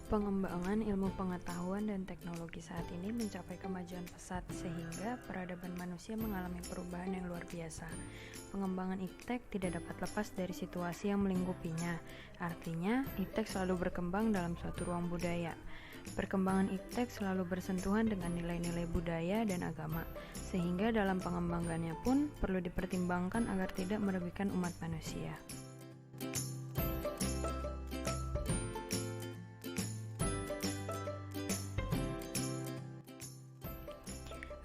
Pengembangan ilmu pengetahuan dan teknologi saat ini mencapai kemajuan pesat sehingga peradaban manusia mengalami perubahan yang luar biasa. Pengembangan iptek tidak dapat lepas dari situasi yang melingkupinya. Artinya, iptek selalu berkembang dalam suatu ruang budaya. Perkembangan iptek selalu bersentuhan dengan nilai-nilai budaya dan agama, sehingga dalam pengembangannya pun perlu dipertimbangkan agar tidak merugikan umat manusia.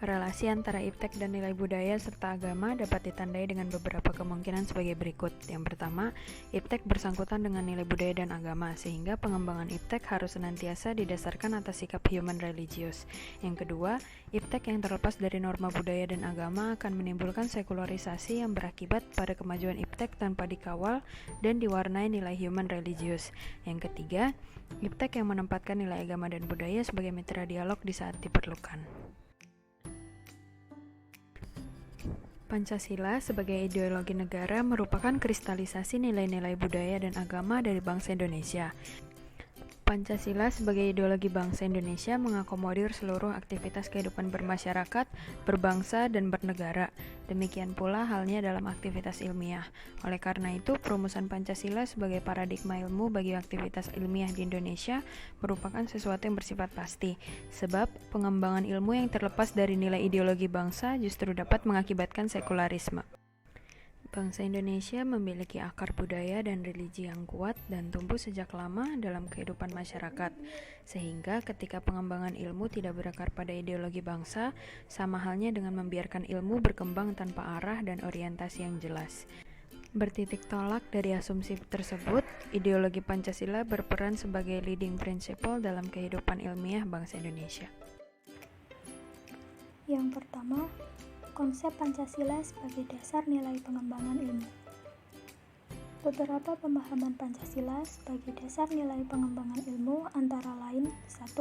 Relasi antara iptek dan nilai budaya serta agama dapat ditandai dengan beberapa kemungkinan sebagai berikut. Yang pertama, iptek bersangkutan dengan nilai budaya dan agama, sehingga pengembangan iptek harus senantiasa didasarkan atas sikap human religius. Yang kedua, iptek yang terlepas dari norma budaya dan agama akan menimbulkan sekularisasi yang berakibat pada kemajuan iptek tanpa dikawal dan diwarnai nilai human religius. Yang ketiga, iptek yang menempatkan nilai agama dan budaya sebagai mitra dialog di saat diperlukan. Pancasila sebagai ideologi negara merupakan kristalisasi nilai-nilai budaya dan agama dari bangsa Indonesia. Pancasila sebagai ideologi bangsa Indonesia mengakomodir seluruh aktivitas kehidupan bermasyarakat, berbangsa, dan bernegara. Demikian pula halnya dalam aktivitas ilmiah. Oleh karena itu, perumusan Pancasila sebagai paradigma ilmu bagi aktivitas ilmiah di Indonesia merupakan sesuatu yang bersifat pasti, sebab pengembangan ilmu yang terlepas dari nilai ideologi bangsa justru dapat mengakibatkan sekularisme. Bangsa Indonesia memiliki akar budaya dan religi yang kuat dan tumbuh sejak lama dalam kehidupan masyarakat, sehingga ketika pengembangan ilmu tidak berakar pada ideologi bangsa, sama halnya dengan membiarkan ilmu berkembang tanpa arah dan orientasi yang jelas. Bertitik tolak dari asumsi tersebut, ideologi Pancasila berperan sebagai leading principle dalam kehidupan ilmiah bangsa Indonesia. Yang pertama, konsep Pancasila sebagai dasar nilai pengembangan ilmu. Beberapa pemahaman Pancasila sebagai dasar nilai pengembangan ilmu antara lain: 1.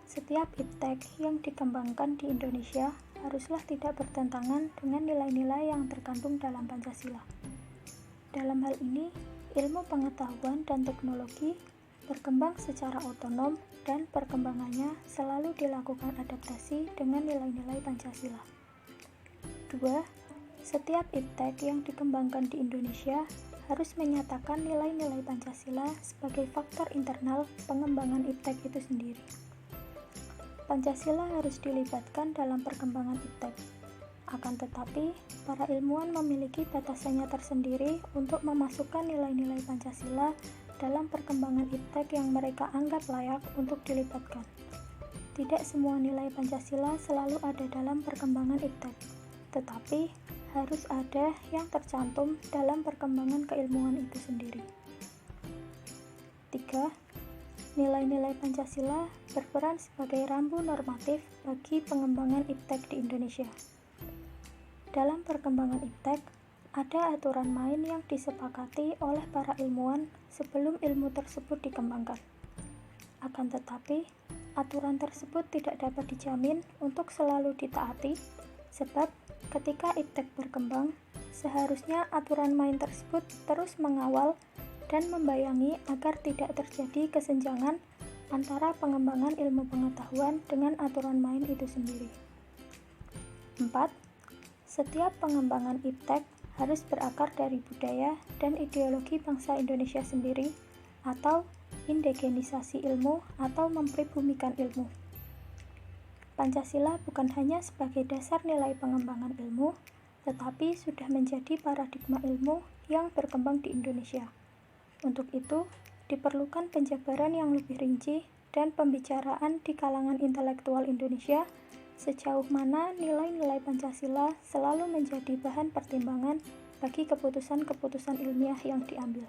Setiap iptek yang dikembangkan di Indonesia haruslah tidak bertentangan dengan nilai-nilai yang terkandung dalam Pancasila. Dalam hal ini, ilmu pengetahuan dan teknologi berkembang secara otonom dan perkembangannya selalu dilakukan adaptasi dengan nilai-nilai Pancasila. 2. Setiap iptek yang dikembangkan di Indonesia harus menyatakan nilai-nilai Pancasila sebagai faktor internal pengembangan iptek itu sendiri. Pancasila harus dilibatkan dalam perkembangan iptek. Akan tetapi, para ilmuwan memiliki batasannya tersendiri untuk memasukkan nilai-nilai Pancasila dalam perkembangan iptek yang mereka anggap layak untuk dilibatkan. Tidak semua nilai Pancasila selalu ada dalam perkembangan iptek, tetapi harus ada yang tercantum dalam perkembangan keilmuan itu sendiri. 3. Nilai-nilai Pancasila berperan sebagai rambu normatif bagi pengembangan iptek di Indonesia. Dalam perkembangan iptek, ada aturan main yang disepakati oleh para ilmuwan sebelum ilmu tersebut dikembangkan. Akan tetapi, aturan tersebut tidak dapat dijamin untuk selalu ditaati, sebab ketika iptek berkembang, seharusnya aturan main tersebut terus mengawal dan membayangi agar tidak terjadi kesenjangan antara pengembangan ilmu pengetahuan dengan aturan main itu sendiri. 4. Setiap pengembangan iptek harus berakar dari budaya dan ideologi bangsa Indonesia sendiri atau indigenisasi ilmu atau mempribumikan ilmu. Pancasila bukan hanya sebagai dasar nilai pengembangan ilmu, tetapi sudah menjadi paradigma ilmu yang berkembang di Indonesia. Untuk itu, diperlukan penjabaran yang lebih rinci dan pembicaraan di kalangan intelektual Indonesia sejauh mana nilai-nilai Pancasila selalu menjadi bahan pertimbangan bagi keputusan-keputusan ilmiah yang diambil.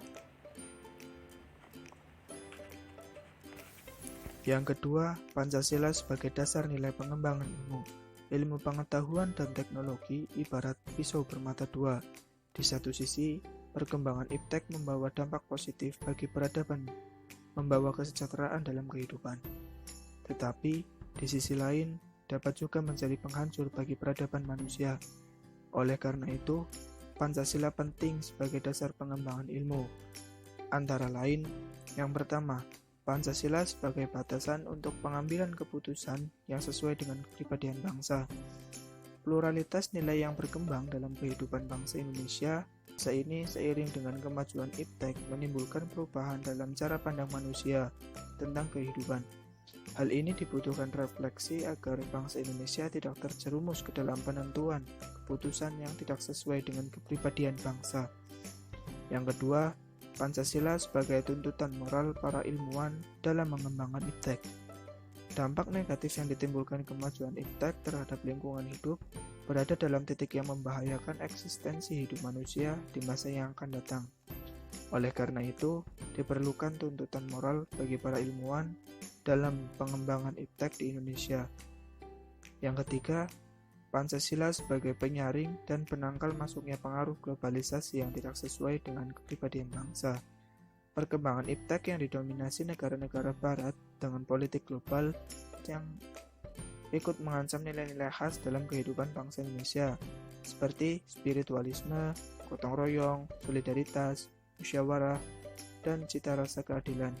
Yang kedua, Pancasila sebagai dasar nilai pengembangan ilmu. Ilmu pengetahuan dan teknologi ibarat pisau bermata dua. Di satu sisi, perkembangan iptek membawa dampak positif bagi peradaban, membawa kesejahteraan dalam kehidupan. Tetapi, di sisi lain, dapat juga menjadi penghancur bagi peradaban manusia. Oleh karena itu, Pancasila penting sebagai dasar pengembangan ilmu. Antara lain, yang pertama, Pancasila sebagai batasan untuk pengambilan keputusan yang sesuai dengan kepribadian bangsa. Pluralitas nilai yang berkembang dalam kehidupan bangsa Indonesia ini seiring dengan kemajuan iptek menimbulkan perubahan dalam cara pandang manusia tentang kehidupan. Hal ini dibutuhkan refleksi agar bangsa Indonesia tidak terjerumus ke dalam penentuan keputusan yang tidak sesuai dengan kepribadian bangsa. Yang kedua, Pancasila sebagai tuntutan moral para ilmuwan dalam mengembangkan iptek. Dampak negatif yang ditimbulkan kemajuan iptek terhadap lingkungan hidup berada dalam titik yang membahayakan eksistensi hidup manusia di masa yang akan datang. Oleh karena itu, diperlukan tuntutan moral bagi para ilmuwan dalam pengembangan iptek di Indonesia. Yang ketiga, Pancasila sebagai penyaring dan penangkal masuknya pengaruh globalisasi yang tidak sesuai dengan kepribadian bangsa. Perkembangan iptek yang didominasi negara-negara barat dengan politik global yang ikut mengancam nilai-nilai khas dalam kehidupan bangsa Indonesia, seperti spiritualisme, gotong royong, solidaritas, musyawarah, dan cita rasa keadilan.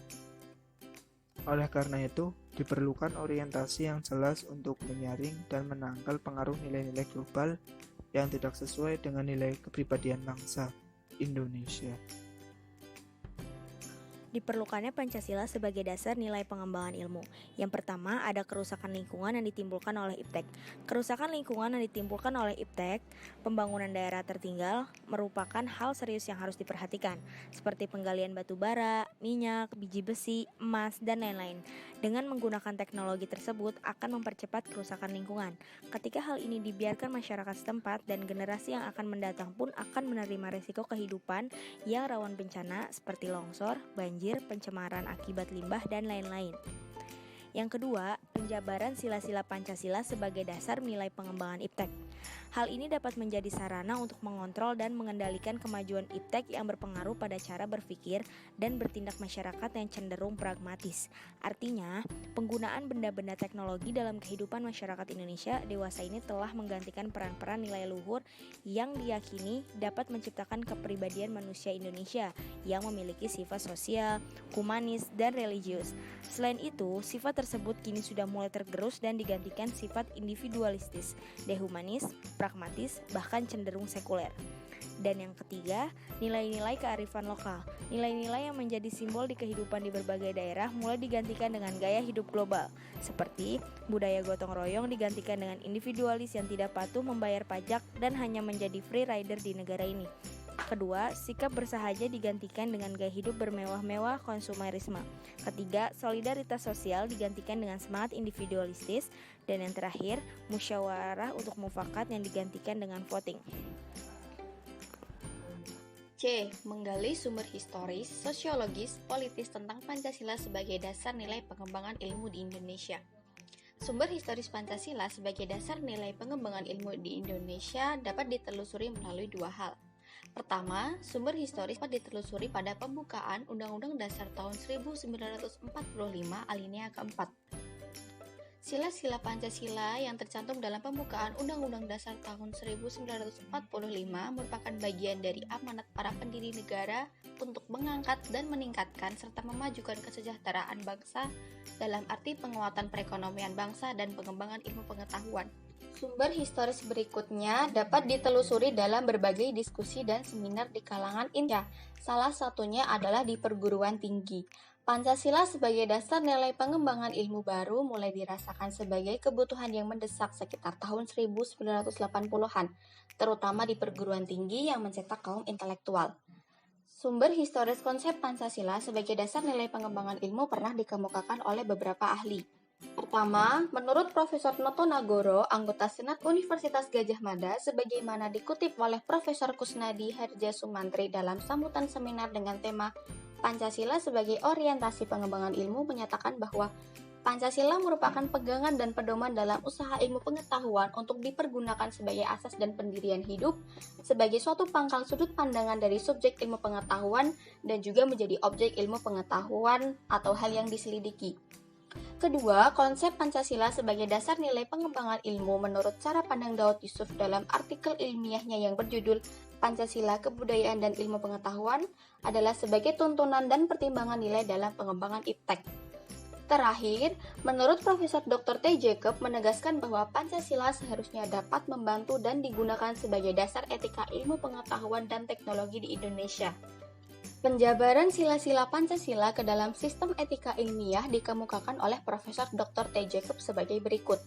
Oleh karena itu, diperlukan orientasi yang jelas untuk menyaring dan menangkal pengaruh nilai-nilai global yang tidak sesuai dengan nilai kepribadian bangsa Indonesia. Diperlukannya Pancasila sebagai dasar nilai pengembangan ilmu. Yang pertama, ada kerusakan lingkungan yang ditimbulkan oleh iptek. Kerusakan lingkungan yang ditimbulkan oleh iptek, pembangunan daerah tertinggal, merupakan hal serius yang harus diperhatikan, seperti penggalian batu bara, minyak, biji besi, emas, dan lain-lain. Dengan menggunakan teknologi tersebut akan mempercepat kerusakan lingkungan. Ketika hal ini dibiarkan masyarakat setempat dan generasi yang akan mendatang pun akan menerima resiko kehidupan yang rawan bencana seperti longsor, banjir, pencemaran akibat limbah, dan lain-lain. Yang kedua, penjabaran sila-sila Pancasila sebagai dasar nilai pengembangan iptek. Hal ini dapat menjadi sarana untuk mengontrol dan mengendalikan kemajuan iptek yang berpengaruh pada cara berpikir dan bertindak masyarakat yang cenderung pragmatis. Artinya, penggunaan benda-benda teknologi dalam kehidupan masyarakat Indonesia dewasa ini telah menggantikan peran-peran nilai luhur yang diyakini dapat menciptakan kepribadian manusia Indonesia yang memiliki sifat sosial, humanis, dan religius. Selain itu, sifat tersebut kini sudah mulai tergerus dan digantikan sifat individualistis, dehumanis, pragmatis, bahkan cenderung sekuler. Dan yang ketiga, nilai-nilai kearifan lokal. Nilai-nilai yang menjadi simbol di kehidupan di berbagai daerah mulai digantikan dengan gaya hidup global, seperti budaya gotong royong digantikan dengan individualis yang tidak patuh membayar pajak dan hanya menjadi free rider di negara ini. Kedua, sikap bersahaja digantikan dengan gaya hidup bermewah-mewah konsumerisme. Ketiga, solidaritas sosial digantikan dengan semangat individualistis. Dan yang terakhir, musyawarah untuk mufakat yang digantikan dengan voting. C. Menggali sumber historis, sosiologis, politis tentang Pancasila sebagai dasar nilai pengembangan ilmu di Indonesia. Sumber historis Pancasila sebagai dasar nilai pengembangan ilmu di Indonesia dapat ditelusuri melalui dua hal. Pertama, sumber historis dapat ditelusuri pada pembukaan Undang-Undang Dasar tahun 1945 alinea keempat. Sila-sila Pancasila yang tercantum dalam pembukaan Undang-Undang Dasar tahun 1945 merupakan bagian dari amanat para pendiri negara untuk mengangkat dan meningkatkan serta memajukan kesejahteraan bangsa dalam arti penguatan perekonomian bangsa dan pengembangan ilmu pengetahuan. Sumber historis berikutnya dapat ditelusuri dalam berbagai diskusi dan seminar di kalangan Indonesia. Salah satunya adalah di perguruan tinggi. Pancasila sebagai dasar nilai pengembangan ilmu baru mulai dirasakan sebagai kebutuhan yang mendesak sekitar tahun 1980-an, terutama di perguruan tinggi yang mencetak kaum intelektual. Sumber historis konsep Pancasila sebagai dasar nilai pengembangan ilmu pernah dikemukakan oleh beberapa ahli. Pertama, menurut Profesor Noto Nagoro, anggota Senat Universitas Gadjah Mada, sebagaimana dikutip oleh Profesor Kusnadi Harja Sumantri dalam sambutan seminar dengan tema Pancasila sebagai orientasi pengembangan ilmu, menyatakan bahwa Pancasila merupakan pegangan dan pedoman dalam usaha ilmu pengetahuan untuk dipergunakan sebagai asas dan pendirian hidup, sebagai suatu pangkal sudut pandangan dari subjek ilmu pengetahuan, dan juga menjadi objek ilmu pengetahuan atau hal yang diselidiki. Kedua, konsep Pancasila sebagai dasar nilai pengembangan ilmu menurut cara pandang Daud Yusuf dalam artikel ilmiahnya yang berjudul Pancasila, Kebudayaan, dan Ilmu Pengetahuan adalah sebagai tuntunan dan pertimbangan nilai dalam pengembangan IPTEK. Terakhir, menurut Profesor Dr. T. Jacob menegaskan bahwa Pancasila seharusnya dapat membantu dan digunakan sebagai dasar etika ilmu pengetahuan dan teknologi di Indonesia. Penjabaran sila-sila Pancasila ke dalam sistem etika ilmiah dikemukakan oleh Profesor Dr. T. Jacob sebagai berikut.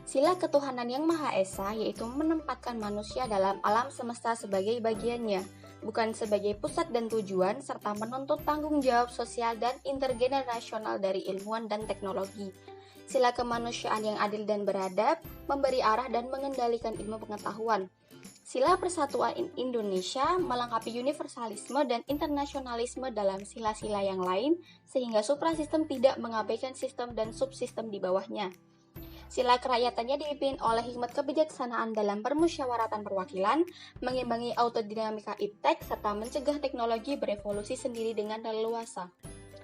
Sila ketuhanan yang Maha Esa yaitu menempatkan manusia dalam alam semesta sebagai bagiannya, bukan sebagai pusat dan tujuan, serta menuntut tanggung jawab sosial dan intergenerasional dari ilmuwan dan teknologi. Sila kemanusiaan yang adil dan beradab, memberi arah dan mengendalikan ilmu pengetahuan. Sila persatuan Indonesia melengkapi universalisme dan internasionalisme dalam sila-sila yang lain, sehingga suprasistem tidak mengabaikan sistem dan subsistem di bawahnya. Sila kerajaatannya dipimpin oleh hikmat kebijaksanaan dalam permusyawaratan perwakilan, mengimbangi autodinamika IPTEK, serta mencegah teknologi berevolusi sendiri dengan leluasa.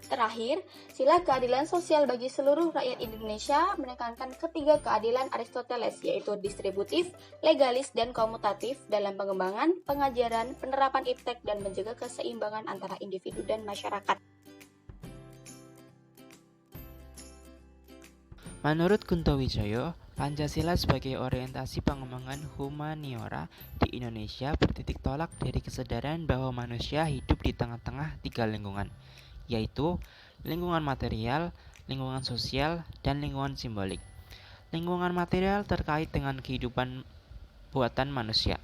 Terakhir, sila keadilan sosial bagi seluruh rakyat Indonesia menekankan ketiga keadilan Aristoteles, yaitu distributif, legalis, dan komutatif dalam pengembangan, pengajaran, penerapan IPTEK, dan menjaga keseimbangan antara individu dan masyarakat. Menurut Kunto Wijoyo, Pancasila sebagai orientasi pengembangan humaniora di Indonesia bertitik tolak dari kesadaran bahwa manusia hidup di tengah-tengah tiga lingkungan, yaitu lingkungan material, lingkungan sosial, dan lingkungan simbolik. Lingkungan material terkait dengan kehidupan buatan manusia.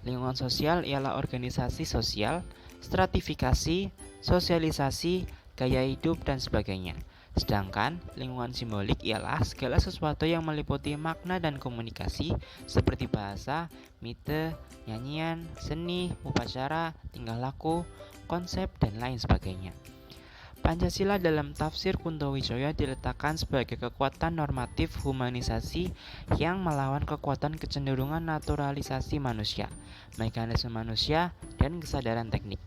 Lingkungan sosial ialah organisasi sosial, stratifikasi, sosialisasi, gaya hidup, dan sebagainya. Sedangkan lingkungan simbolik ialah segala sesuatu yang meliputi makna dan komunikasi seperti bahasa, mite, nyanyian, seni, upacara, tingkah laku, konsep, dan lain sebagainya. Pancasila dalam tafsir Kunto Wijoyo diletakkan sebagai kekuatan normatif humanisasi yang melawan kekuatan kecenderungan naturalisasi manusia, mekanisme manusia, dan kesadaran teknik.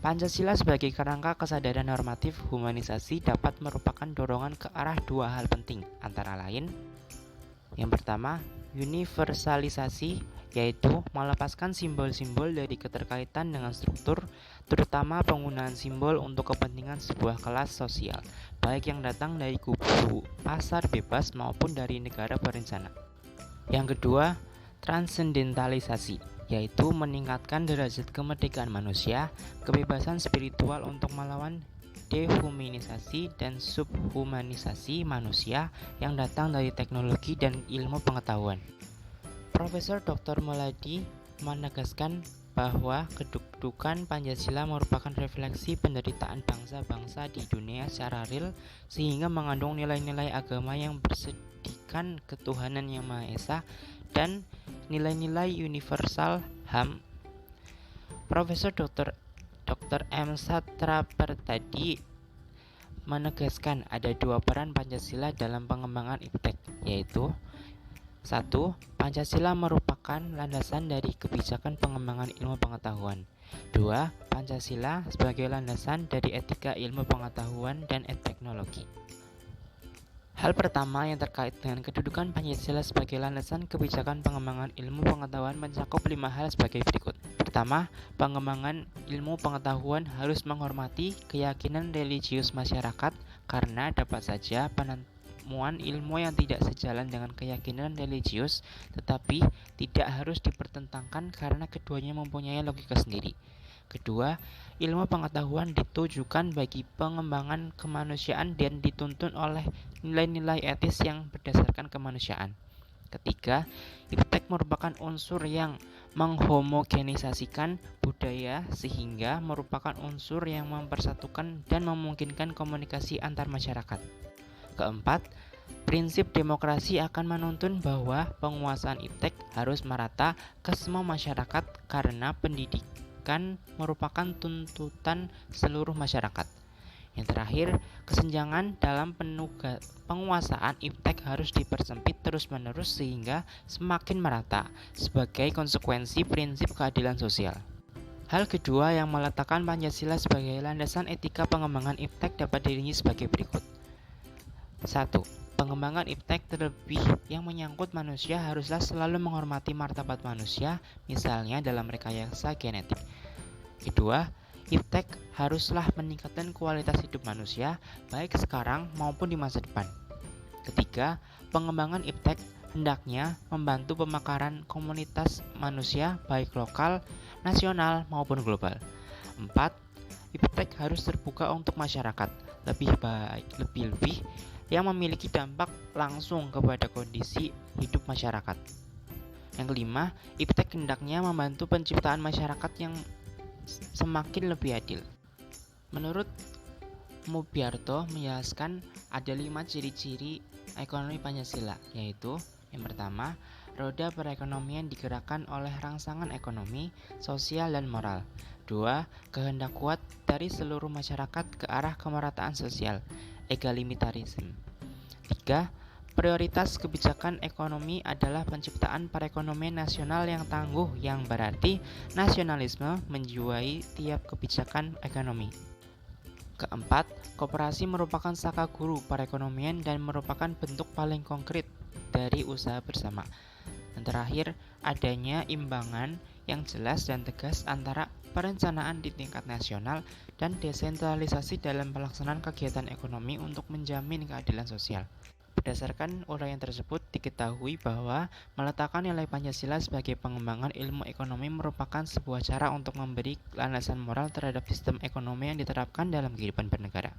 Pancasila sebagai kerangka kesadaran normatif humanisasi dapat merupakan dorongan ke arah dua hal penting, antara lain: yang pertama, universalisasi, yaitu melepaskan simbol-simbol dari keterkaitan dengan struktur, terutama penggunaan simbol untuk kepentingan sebuah kelas sosial, baik yang datang dari kubu pasar bebas maupun dari negara berencana. Yang kedua, transcendentalisasi, yaitu meningkatkan derajat kemerdekaan manusia, kebebasan spiritual untuk melawan dehumanisasi dan subhumanisasi manusia yang datang dari teknologi dan ilmu pengetahuan. Profesor Dr. Moeladi menegaskan bahwa kedudukan Pancasila merupakan refleksi penderitaan bangsa-bangsa di dunia secara real, sehingga mengandung nilai-nilai agama yang bersedikan ketuhanan yang Maha Esa dan nilai-nilai universal HAM. Profesor Dr. M. Satrapertadi menegaskan ada dua peran Pancasila dalam pengembangan IPTEK, yaitu 1. Pancasila merupakan landasan dari kebijakan pengembangan ilmu pengetahuan. 2. Pancasila sebagai landasan dari etika ilmu pengetahuan dan teknologi. Hal pertama yang terkait dengan kedudukan Pancasila sebagai landasan kebijakan pengembangan ilmu pengetahuan mencakup 5 hal sebagai berikut. Pertama, pengembangan ilmu pengetahuan harus menghormati keyakinan religius masyarakat karena dapat saja penemuan ilmu yang tidak sejalan dengan keyakinan religius tetapi tidak harus dipertentangkan karena keduanya mempunyai logika sendiri. Kedua, ilmu pengetahuan ditujukan bagi pengembangan kemanusiaan dan dituntun oleh nilai-nilai etis yang berdasarkan kemanusiaan. Ketiga, IPTEK merupakan unsur yang menghomogenisasikan budaya sehingga merupakan unsur yang mempersatukan dan memungkinkan komunikasi antar masyarakat. Keempat, prinsip demokrasi akan menuntun bahwa penguasaan IPTEK harus merata ke semua masyarakat karena pendidikan merupakan tuntutan seluruh masyarakat. Yang terakhir, kesenjangan dalam penguasaan IPTEK harus dipersempit terus-menerus sehingga semakin merata sebagai konsekuensi prinsip keadilan sosial. Hal kedua yang meletakkan Pancasila sebagai landasan etika pengembangan IPTEK dapat dirinci sebagai berikut. 1. Pengembangan iptek terlebih yang menyangkut manusia haruslah selalu menghormati martabat manusia, misalnya dalam rekayasa genetik. Kedua, iptek haruslah meningkatkan kualitas hidup manusia, baik sekarang maupun di masa depan. Ketiga, pengembangan iptek hendaknya membantu pemekaran komunitas manusia, baik lokal, nasional, maupun global. 4. Iptek harus terbuka untuk masyarakat, lebih-lebih yang memiliki dampak langsung kepada kondisi hidup masyarakat. Yang kelima, iptek hendaknya membantu penciptaan masyarakat yang semakin lebih adil. Menurut Mubyarto menjelaskan ada 5 ciri-ciri ekonomi Pancasila, yaitu yang pertama, roda perekonomian digerakkan oleh rangsangan ekonomi, sosial, dan moral. 2. Kehendak kuat dari seluruh masyarakat ke arah kemerataan sosial, egalitarisme. 3. Prioritas kebijakan ekonomi adalah penciptaan perekonomian nasional yang tangguh, yang berarti nasionalisme menjiwai tiap kebijakan ekonomi. Keempat, koperasi merupakan saka guru perekonomian dan merupakan bentuk paling konkret dari usaha bersama. Dan terakhir, adanya imbangan yang jelas dan tegas antara perencanaan di tingkat nasional dan desentralisasi dalam pelaksanaan kegiatan ekonomi untuk menjamin keadilan sosial. Berdasarkan uraian tersebut, diketahui bahwa meletakkan nilai Pancasila sebagai pengembangan ilmu ekonomi merupakan sebuah cara untuk memberi landasan moral terhadap sistem ekonomi yang diterapkan dalam kehidupan bernegara.